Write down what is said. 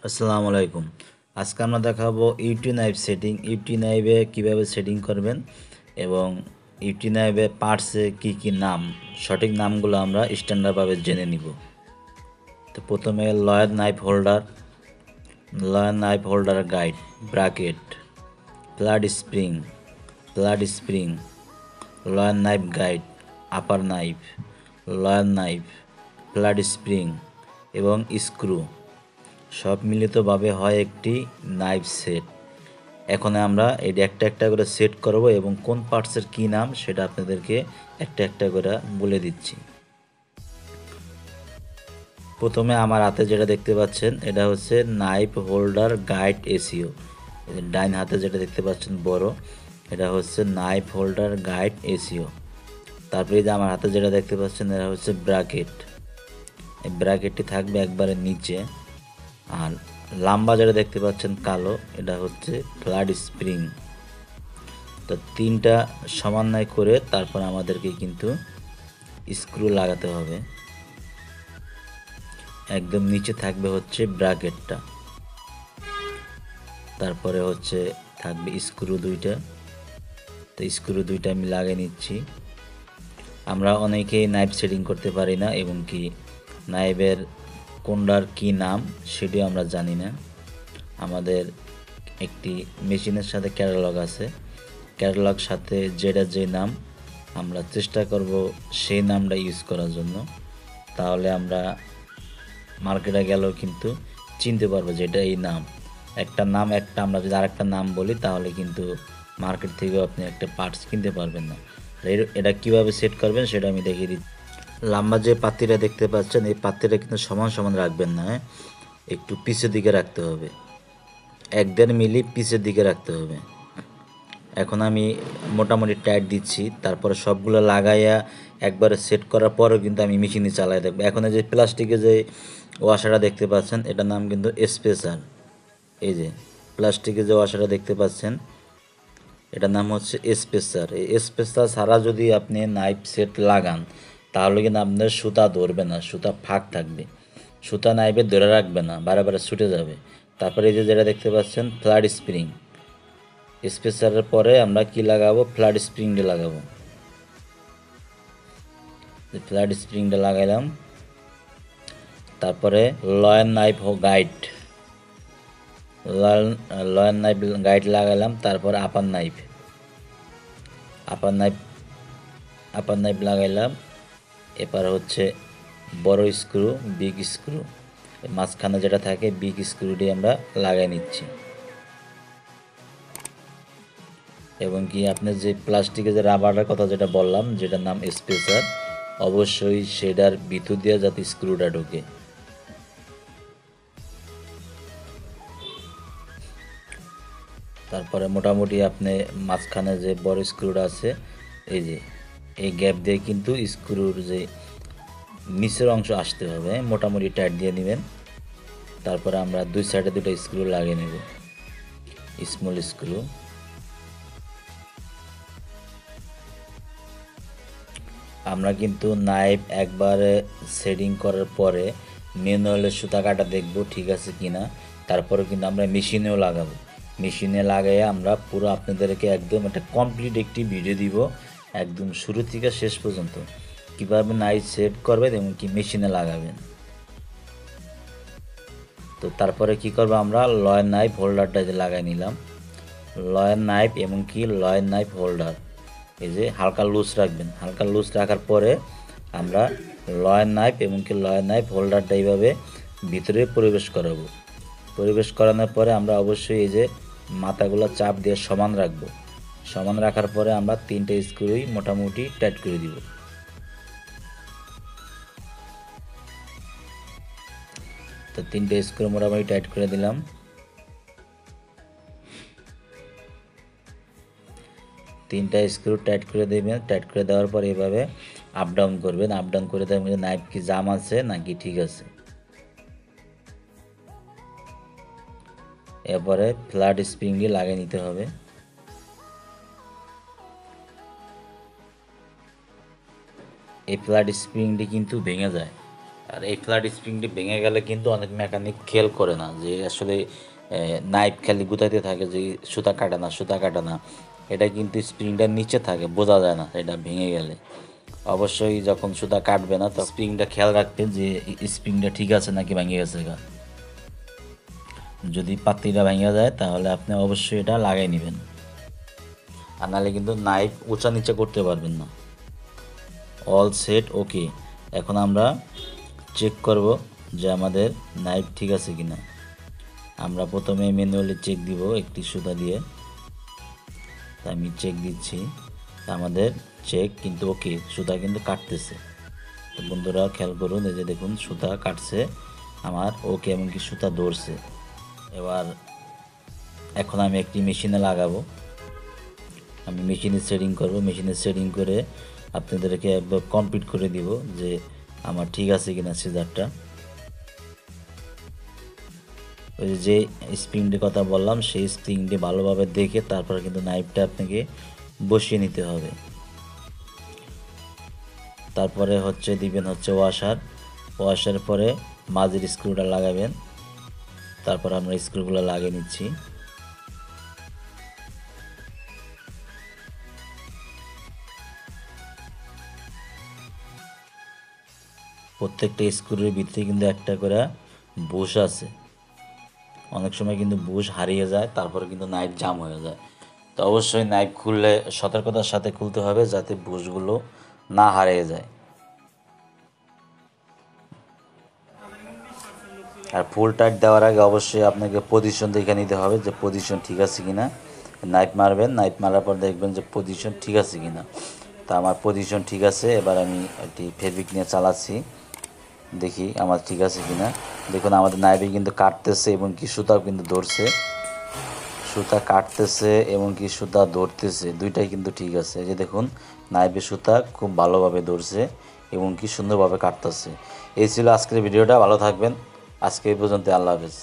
আসসালামু আলাইকুম। আজকে আমরা দেখাবো ইউটি নাইফ সেটিং। ইউটি নাইফে কীভাবে সেটিং করবেন এবং ইউটি নাইফে পার্টসে কী কী নাম, সঠিক নামগুলো আমরা স্ট্যান্ডার্ডভাবে জেনে নিব। তো প্রথমে lower knife holder guide, bracket, প্লাড spring, lower knife guide, upper knife, lower knife, প্লাড স্প্রিং এবং স্ক্রু সব মিলিতভাবে হয় একটি নাইফ সেট। এখন আমরা এটা একটা একটা করে সেট করব এবং কোন পার্টসের কী নাম সেটা আপনাদেরকে একটা একটা করে বলে দিচ্ছি। প্রথমে আমার হাতে যেটা দেখতে পাচ্ছেন এটা হচ্ছে নাইফ হোল্ডার গাইড এসিও। ডাইন হাতে যেটা দেখতে পাচ্ছেন বড়, এটা হচ্ছে নাইফ হোল্ডার গাইড এসিও। তারপরে যে আমার হাতে যেটা দেখতে পাচ্ছেন এটা হচ্ছে ব্র্যাকেট। এই ব্র্যাকেটটি থাকবে একবারে নিচে। আর লাম্বা যেটা দেখতে পাচ্ছেন কালো, এটা হচ্ছে প্লাড স্প্রিং। তো তিনটা সমন্বয় করে তারপর আমাদেরকে কিন্তু স্ক্রু লাগাতে হবে। একদম নিচে থাকবে হচ্ছে ব্র্যাকেটটা, তারপরে হচ্ছে থাকবে স্ক্রু দুইটা। তো স্ক্রু দুইটা আমি লাগিয়ে নিচ্ছি। আমরা অনেকেই নাইফ সেটিং করতে পারি না এবং কি নাইফের কোনটার কী নাম সেটিও আমরা জানি না। আমাদের একটি মেশিনের সাথে ক্যাটালগ আছে, ক্যাটালগ সাথে যেটা যে নাম আমরা চেষ্টা করব সেই নামটা ইউজ করার জন্য। তাহলে আমরা মার্কেটে গেলেও কিন্তু চিনতে পারবো যে এটা এই নাম। একটা আমরা যদি আরেকটা নাম বলি তাহলে কিন্তু মার্কেট থেকেও আপনি একটা পার্টস কিনতে পারবেন না। এটা কিভাবে সেট করবেন সেটা আমি দেখিয়ে দিচ্ছি। লম্বা যে পাত্তিটা দেখতে পাচ্ছেন এই পাত্তিটা কিন্তু সমান সমান রাখবেন না, একটু পিছের দিকে রাখতে হবে, 1-1.5 মিলি পিছের দিকে রাখতে হবে। এখন আমি মোটামুটি টাইট দিচ্ছি, তারপরে সবগুলো লাগাইয়া একবারে সেট করার পরেও কিন্তু আমি মেশিনে চালাই দেখবো। এখন যে প্লাস্টিকের যে ওয়াশারটা দেখতে পাচ্ছেন এটার নাম কিন্তু স্পেশাল। এই যে প্লাস্টিকের যে ওয়াশারটা দেখতে পাচ্ছেন এটার নাম হচ্ছে স্পেশাল। এই স্পেশাল ছাড়া যদি আপনি নাইফ সেট লাগান তাহলে কিন্তু আপনার সুতা ধরবে না, সুতা ফাঁক থাকবে, সুতা নাইফে ধরে রাখবে না, বারে বারে ছুটে যাবে। তারপরে এই যে যেটা দেখতে পাচ্ছেন ফ্ল্যাট স্প্রিং, স্পেশালের পরে আমরা কি লাগাবো, ফ্ল্যাট স্প্রিংটা লাগাবো। ফ্ল্যাট স্প্রিংটা লাগাইলাম। তারপরে লয়ার নাইফ গাইড লাগাইলাম। তারপরে আপার নাইফ লাগাইলাম। এবার হচ্ছে বড় স্ক্রু, বিগ স্ক্রু, মাঝখানে যেটা থাকে বিগ স্ক্রুটি আমরা লাগাই নিচ্ছি। এবং কি আপনার যে প্লাস্টিকের যে রাবারের কথা যেটা বললাম যেটার নাম স্পেসার, অবশ্যই সেটার ভিতর দিয়ে যাতে স্ক্রুটা ঢোকে। তারপরে মোটামুটি আপনি মাঝখানে যে বড় স্ক্রুটা আছে এই যে এই গ্যাপ দিয়ে কিন্তু স্ক্রুর যে নিচের অংশ আসতে হবে, মোটামুটি টাইট দিয়ে নেবেন। তারপরে আমরা দুই সাইডে দুটো স্ক্রু লাগিয়ে নেব, স্মল স্ক্রু। আমরা কিন্তু নাইফ একবারে সেটিং করার পরে ম্যানুয়ালের সুতা কাটা দেখব ঠিক আছে কিনা, তারপরে কিন্তু আমরা মেশিনেও লাগাবো। মেশিনে লাগাইয়ে আমরা পুরো আপনাদেরকে একদম একটা কমপ্লিট একটি ভিডিও দিব, একদম শুরু থেকে শেষ পর্যন্ত কীভাবে নাইফ সেট করবেন এবং কি মেশিনে লাগাবেন। তো তারপরে কি করবো, আমরা লয়ার নাইফ হোল্ডারটা যে লাগাই নিলাম, লয়ার নাইফ এবং কি লয়ার নাইফ হোল্ডার এই যে হালকা লুজ রাখবেন। হালকা লুজ রাখার পরে আমরা লয়ার নাইফ এবং কি লয়ার নাইফ হোল্ডারটা এইভাবে ভিতরে প্রবেশ করাবো। প্রবেশ করানোর পরে আমরা অবশ্যই এই যে মাথাগুলো চাপ দিয়ে সমান রাখবো। সমান রাখার পরে আমরা 3টে স্ক্রুই মোটামুটি টাইট করে দিব। তো 3টে স্ক্রু মোটামুটি টাইট করে দিলাম। তিনটা স্ক্রু টাইট করে দেবেন। টাইট করে দেওয়ার পর এইভাবে আপ ডাউন করবেন। আপ ডাউন করে দেখবেন নাইফ কি জাম আছে নাকি ঠিক আছে। এরপরে ফ্ল্যাট স্প্রিংটি লাগিয়ে নিতে হবে। এই ফ্ল্যাট স্প্রিংটি কিন্তু ভেঙে যায়, আর এই ফ্ল্যাট স্প্রিংটি ভেঙে গেলে কিন্তু অনেক মেকানিক খেয়াল করে না যে আসলে নাইফ খালি গুতাইতে থাকে যে সুতা কাটে না, এটা কিন্তু স্প্রিংটার নিচে থাকে, বোঝা যায় না এটা ভেঙে গেলে। অবশ্যই যখন সুতা কাটবে না তখন স্প্রিংটা খেয়াল রাখবেন যে স্প্রিংটা ঠিক আছে নাকি ভেঙে গেছে গা। যদি পাত্তিটা ভেঙে যায় তাহলে আপনি অবশ্যই এটা লাগাই নেবেন, আর নাহলে কিন্তু নাইফ উঁচা নিচে করতে পারবেন না। অল সেট ওকে। এখন আমরা চেক করব যে আমাদের নাইফ ঠিক আছে কিনা। আমরা প্রথমে ম্যানুয়ালি চেক দিব একটি সুতা দিয়ে, আমি চেক দিচ্ছি, আমাদের চেক কিন্তু ওকে, সুতা কিন্তু কাটতেছে। তো বন্ধুরা খেয়াল করুন, এই যে দেখুন সুতা কাটছে আমার ওকে, এমনকি সুতা ধরছে। এখন আমি একটি মেশিনে লাগাবো, আমি মেশিনে সেটিং করব, মেশিনে সেটিং করে আপনাদেরকে একবার কমপ্লিট করে দিব যে আমার ঠিক আছে কিনা সিজারটা। ওই যে স্প্রিংটির কথা বললাম সেই স্প্রিংটি ভালোভাবে দেখে তারপর কিন্তু নাইফটা আপনাকে বসিয়ে নিতে হবে। তারপরে দিবেন ওয়াশার পরে মাঝের স্ক্রুটা লাগাবেন। তারপর আমরা স্ক্রুগুলো লাগিয়ে নিচ্ছি। প্রত্যেকটা স্ক্রুর ভিতরে কিন্তু একটা করে বুশ আছে, অনেক সময় কিন্তু বুশ হারিয়ে যায়, তারপরে কিন্তু নাইফ জাম হয়ে যায়। তো অবশ্যই নাইফ খুললে সতর্কতার সাথে খুলতে হবে যাতে বুশগুলো না হারিয়ে যায়। আর ফুল টাইট দেওয়ার আগে অবশ্যই আপনাকে পজিশন দেখে নিতে হবে যে পজিশন ঠিক আছে কিনা। নাইফ মারবেন, নাইফ মারার পর দেখবেন যে পজিশন ঠিক আছে কিনা। তা আমার পজিশন ঠিক আছে, এবার আমি একটি ফেব্রিক নিয়ে চালাচ্ছি, দেখি আমার ঠিক আছে কিনা। দেখুন আমাদের নাইফে কিন্তু কাটতেছে এবং কি সুতাও কিন্তু ধরছে, সুতা কাটতেছে এবং কি সুতা ধরতেছে, দুইটাই কিন্তু ঠিক আছে। এই যে দেখুন নাইফে সুতা খুব ভালোভাবে ধরছে এবং কি সুন্দরভাবে কাটতেছে। এই ছিল আজকের ভিডিওটা, ভালো থাকবেন। আজকে এই পর্যন্ত, আল্লাহ হাফেজ।